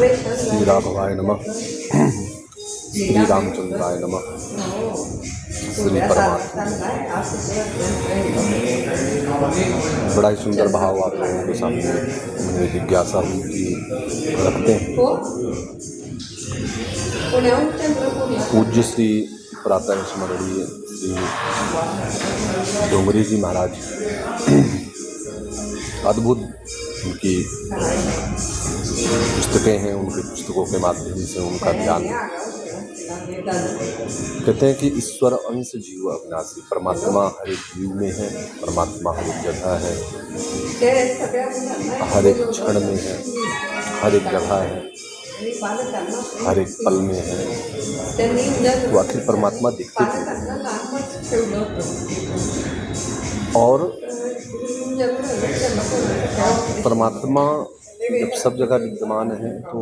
श्री राघवाय नमः। श्री रामचंद्राय नमः। श्री परमात्मा। बड़ा ही सुंदर भाव आप लोगों के सामने मैंने जिज्ञासा की रखते हैं। पूज्य श्री प्रातः स्मरणीय श्री डोंगरी जी महाराज, अद्भुत उनकी पुस्तकें हैं, उनकी पुस्तकों के माध्यम से उनका ज्ञान। कहते हैं कि ईश्वर अंश जीव अविनाशी, परमात्मा हर एक जीव में है, परमात्मा हर एक जगह है, हर एक क्षण में है, हर एक जगह है, हर एक पल में है। तो आखिर परमात्मा दिखते क्यों? और परमात्मा जब सब जगह विद्यमान है तो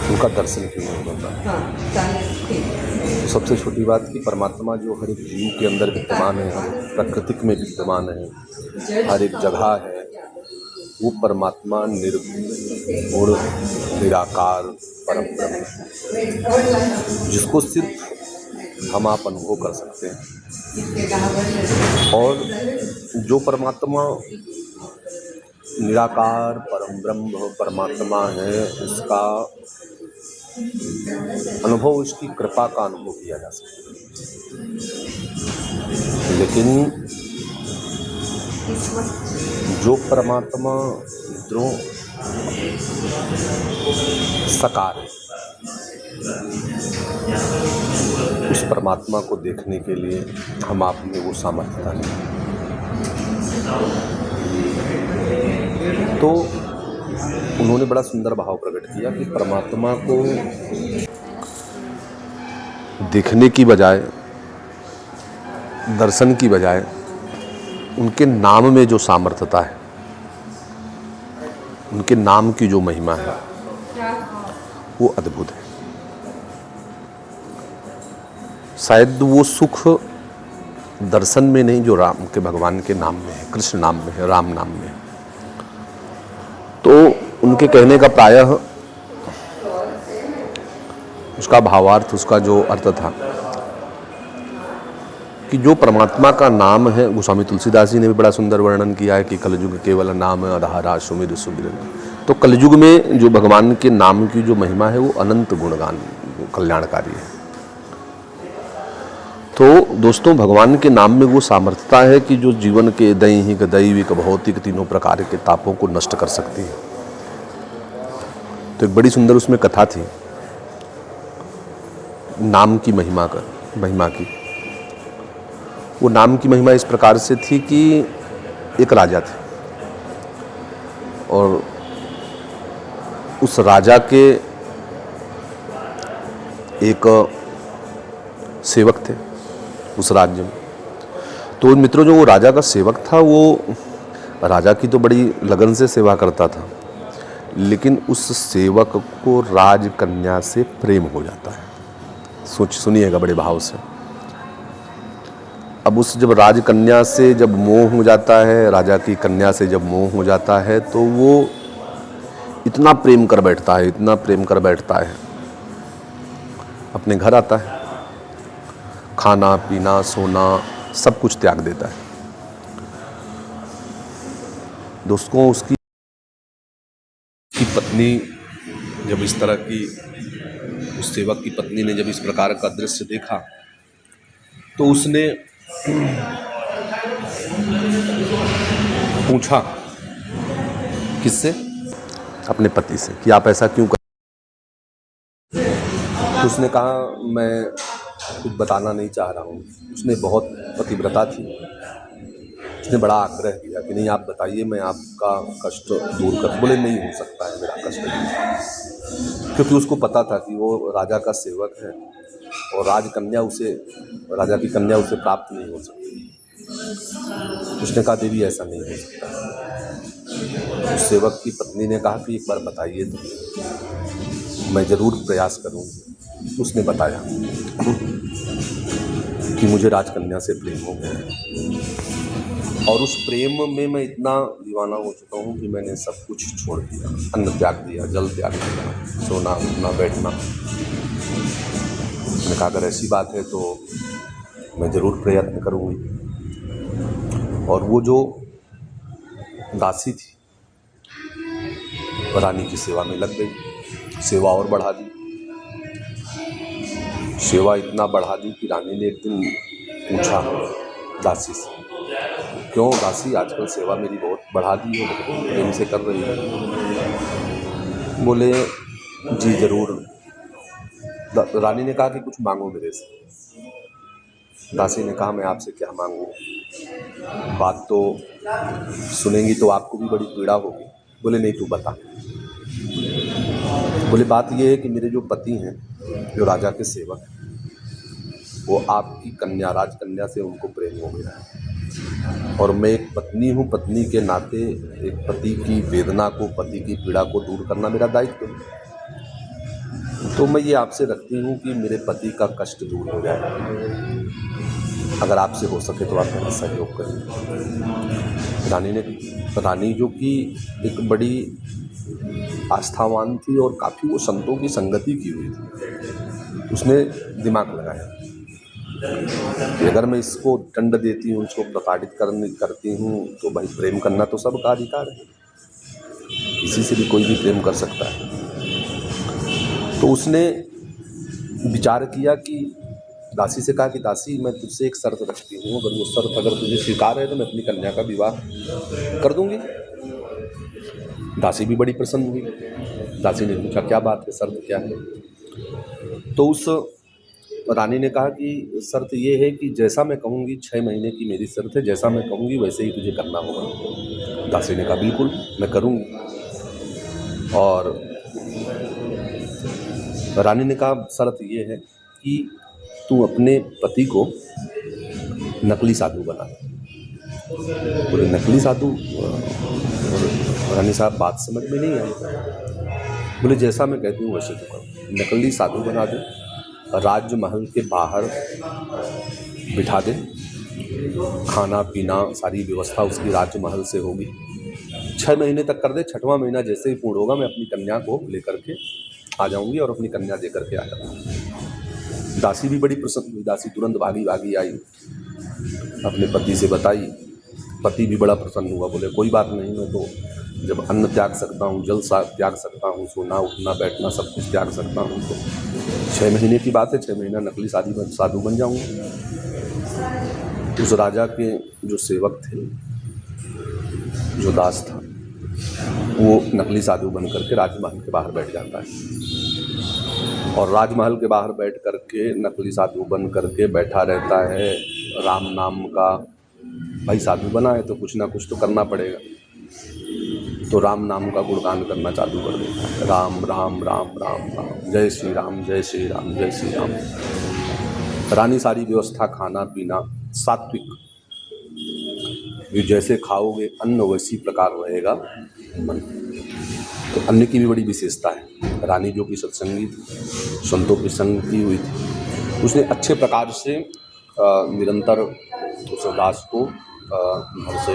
उनका दर्शन क्यों नहीं होता? तो सबसे छोटी बात कि परमात्मा जो हर एक जीव के अंदर विद्यमान है, हर प्रकृति में विद्यमान है, हर एक जगह है, वो परमात्मा निर्गुण निराकार परम ब्रह्म, जिसको सिर्फ हम आप अनुभव कर सकते हैं। और जो परमात्मा निराकार परम ब्रह्म परमात्मा है, उसका अनुभव, उसकी कृपा का अनुभव किया जा सकता है। लेकिन जो परमात्मा मित्रों साकार है, उस परमात्मा को देखने के लिए हम आप में वो सामर्थ्य नहीं। तो उन्होंने बड़ा सुंदर भाव प्रकट किया कि परमात्मा को देखने की बजाय, दर्शन की बजाय, उनके नाम में जो सामर्थ्यता है, उनके नाम की जो महिमा है, वो अद्भुत है। शायद वो सुख दर्शन में नहीं जो राम के भगवान के नाम में है, कृष्ण नाम में है, राम नाम में है। तो उनके कहने का प्रायः उसका भावार्थ, उसका जो अर्थ था कि जो परमात्मा का नाम है, गोस्वामी तुलसीदास जी ने भी बड़ा सुंदर वर्णन किया है कि कलयुग केवल नाम आधारा सुमिर सुमिरन। तो कलयुग में जो भगवान के नाम की जो महिमा है वो अनंत गुणगान कल्याणकारी है। तो दोस्तों, भगवान के नाम में वो सामर्थ्यता है कि जो जीवन के दैहिक दैविक भौतिक तीनों प्रकार के तापों को नष्ट कर सकती है। तो एक बड़ी सुंदर उसमें कथा थी नाम की महिमा की। वो नाम की महिमा इस प्रकार से थी कि एक राजा थे और उस राजा के एक सेवक थे उस राज्य में। तो मित्रों, जो वो राजा का सेवक था, वो राजा की तो बड़ी लगन से सेवा करता था, लेकिन उस सेवक को राजकन्या से प्रेम हो जाता है। सुनिएगा बड़े भाव से। अब उस जब राजकन्या से जब मोह हो जाता है, राजा की कन्या से जब मोह हो जाता है, तो वो इतना प्रेम कर बैठता है, अपने घर आता है, खाना पीना सोना सब कुछ त्याग देता है। दोस्तों, उसकी पत्नी जब इस तरह की, उस सेवक की पत्नी ने जब इस प्रकार का दृश्य देखा, तो उसने पूछा किससे? अपने पति से कि आप ऐसा क्यों कर। तो उसने कहा, मैं कुछ बताना नहीं चाह रहा हूँ। उसने बहुत पतिव्रता थी, उसने बड़ा आग्रह किया कि नहीं आप बताइए, मैं आपका कष्ट दूर कर। बोले नहीं हो सकता है मेरा कष्ट दूर, क्योंकि उसको पता था कि वो राजा का सेवक है और राजा की कन्या उसे प्राप्त नहीं हो सकती। उसने कहा देवी ऐसा नहीं हो सकता। उस सेवक की पत्नी ने कहा कि एक बार बताइए तो मैं ज़रूर प्रयास करूँगी। उसने बताया कि मुझे राजकन्या से प्रेम हो गया और उस प्रेम में मैं इतना दीवाना हो चुका हूँ कि मैंने सब कुछ छोड़ दिया, अन्न त्याग दिया, जल त्याग दिया, सोना उठना बैठना। मैंने कहा अगर ऐसी बात है तो मैं ज़रूर प्रयत्न करूँगी। और वो जो दासी थी रानी की सेवा में लग गई, सेवा और बढ़ा दी। सेवा इतना बढ़ा दी कि रानी ने एक दिन पूछा दासी से, क्यों दासी आजकल सेवा मेरी बहुत बढ़ा दी है, बहुत प्रेम से कर रही है। बोले जी ज़रूर। रानी ने कहा कि कुछ मांगो मेरे से। दासी ने कहा मैं आपसे क्या मांगूं, बात तो सुनेंगी तो आपको भी बड़ी पीड़ा होगी। बोले नहीं तू बता। बोले बात ये है कि मेरे जो पति हैं, जो राजा के सेवक हैं, वो आपकी कन्या राजकन्या से उनको प्रेम हो गया है, और मैं एक पत्नी हूँ, पत्नी के नाते एक पति की वेदना को, पति की पीड़ा को दूर करना मेरा दायित्व है। तो मैं ये आपसे रखती हूँ कि मेरे पति का कष्ट दूर हो जाए, अगर आपसे हो सके तो आप मेरा सहयोग करें। रानी जो कि एक बड़ी आस्थावान थी और काफ़ी वो संतों की संगति की हुई थी, उसने दिमाग लगाया कि अगर मैं इसको दंड देती हूँ, इसको प्रताड़ित करती हूँ तो भाई प्रेम करना तो सबका अधिकार है, किसी से भी कोई भी प्रेम कर सकता है। तो उसने विचार किया कि दासी से कहा कि दासी मैं तुझसे एक शर्त रखती हूँ, अगर वो शर्त अगर तुझे स्वीकार है तो मैं अपनी कन्या का विवाह कर दूंगी। दासी भी बड़ी प्रसन्न हुई। दासी ने पूछा क्या बात है, शर्त क्या है। तो उस रानी ने कहा कि शर्त ये है कि जैसा मैं कहूँगी, 6 महीने की मेरी शर्त है, जैसा मैं कहूँगी वैसे ही तुझे करना होगा। दासी ने कहा बिल्कुल मैं करूँगी। और रानी ने कहा शर्त ये है कि तू अपने पति को नकली साधु बना। बोले नकली साधु, रानी साहब बात समझ में नहीं आई। बोले जैसा मैं कहती हूँ वैसे तो करो, नकली साधु बना दे, राजमहल के बाहर बिठा दे, खाना पीना सारी व्यवस्था उसकी राजमहल से होगी। 6 महीने तक कर दे, 6वां महीना जैसे ही पूर्ण होगा मैं अपनी कन्या को लेकर के आ जाऊंगी और अपनी कन्या दे करके आ जाऊंगी। दासी भी बड़ी प्रसन्न हुई। दासी तुरंत भागी आई, अपने पति से बताई। पति भी बड़ा प्रसन्न हुआ। बोले कोई बात नहीं, मैं तो जब अन्न त्याग सकता हूँ, जल त्याग सकता हूँ, सोना उठना बैठना सब कुछ त्याग सकता हूँ, तो 6 महीने की बात है, 6 महीना नकली साधु बन जाऊँगा। उस राजा के जो सेवक थे, जो दास था, वो नकली साधु बन करके राजमहल के बाहर बैठ जाता है और राजमहल के बाहर बैठ करके नकली साधु बन करके बैठा रहता है। राम नाम का, भाई साधु बना है तो कुछ ना कुछ तो करना पड़ेगा, तो राम नाम का गुणगान करना चालू कर देता है। राम राम राम राम राम, जय श्री राम जय श्री राम जय श्री राम। रानी सारी व्यवस्था, खाना पीना सात्विक, ये जैसे खाओगे अन्न वैसी प्रकार रहेगा मन। तो अन्न की भी बड़ी विशेषता है। रानी जो कि सत्संगी थी, संतों की संग की हुई थी, उसने अच्छे प्रकार से निरंतर उस दास को घर से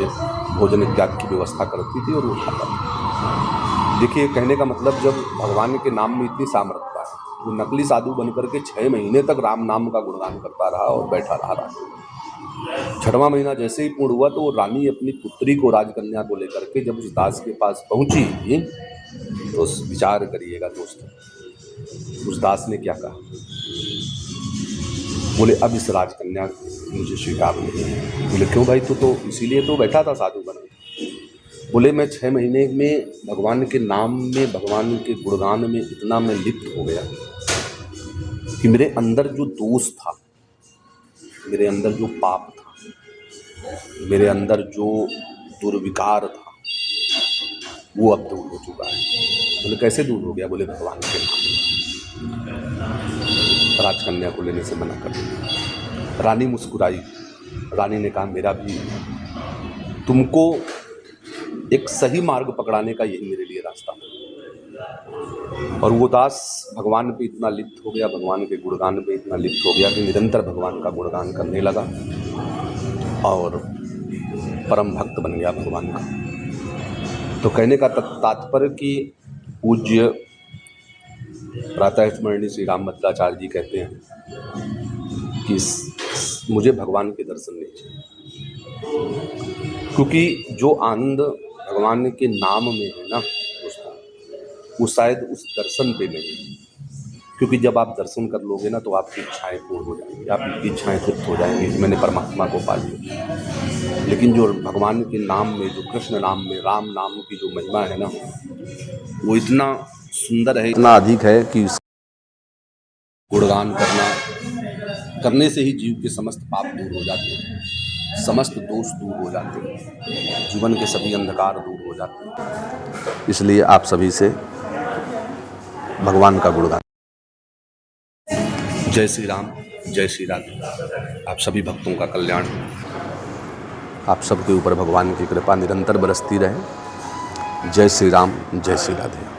भोजन इत्यादि की व्यवस्था करती थी और वो खाता था। देखिए कहने का मतलब, जब भगवान के नाम में इतनी सामर्थ्य है, वो नकली साधु बनकर के 6 महीने तक राम नाम का गुणगान करता रहा और बैठा रहा। 6वां महीना जैसे ही पूर्ण हुआ तो वो रानी अपनी पुत्री को, राजकन्या को लेकर के जब उस दास के पास पहुंची, तो विचार करिएगा दोस्तों, उस दास ने क्या कहा। बोले अब इस राजकन्या मुझे स्वीकार नहीं है। बोले क्यों भाई, तू तो इसीलिए तो बैठा था साधु बना। बोले मैं 6 महीने में भगवान के नाम में, भगवान के गुणगान में इतना मैं लिप्त हो गया कि मेरे अंदर जो दोष था, मेरे अंदर जो पाप था, मेरे अंदर जो दुर्विकार था, वो अब दूर हो चुका है। बोले कैसे दूर हो गया। बोले भगवान के नाम। राजकन्या को लेने से मना कर दिया। रानी मुस्कुराई। रानी ने कहा मेरा भी तुमको एक सही मार्ग पकड़ाने का यही मेरे लिए रास्ता था। और वो दास भगवान पे इतना लिप्त हो गया, भगवान के गुणगान पे इतना लिप्त हो गया कि निरंतर भगवान का गुणगान करने लगा। और परम भक्त बन गया भगवान का। तो कहने का तात्पर्य कि पूज्य प्रातः स्मरणीय श्री राम भद्राचार्य जी कहते हैं कि मुझे भगवान के दर्शन नहीं चाहिए, क्योंकि जो आनंद भगवान के नाम में है ना दोस्तों, वो शायद उस दर्शन पे नहीं है। क्योंकि जब आप दर्शन कर लोगे ना तो आपकी इच्छाएं पूर्ण हो जाएंगी, आपकी इच्छाएं तृप्त हो जाएंगी कि मैंने परमात्मा को पा लिया। लेकिन जो भगवान के नाम में, जो कृष्ण नाम में, राम नाम की जो महिमा है ना, वो इतना सुंदर है, इतना अधिक है कि गुणगान करने से ही जीव के समस्त पाप दूर हो जाते हैं, समस्त दोष दूर हो जाते हैं, जीवन के सभी अंधकार दूर हो जाते हैं। इसलिए आप सभी से भगवान का गुणगान। जय श्री राम, जय श्री राधे। आप सभी भक्तों का कल्याण, आप सबके ऊपर भगवान की कृपा निरंतर बरसती रहे। जय श्री राम, जय श्री राधे।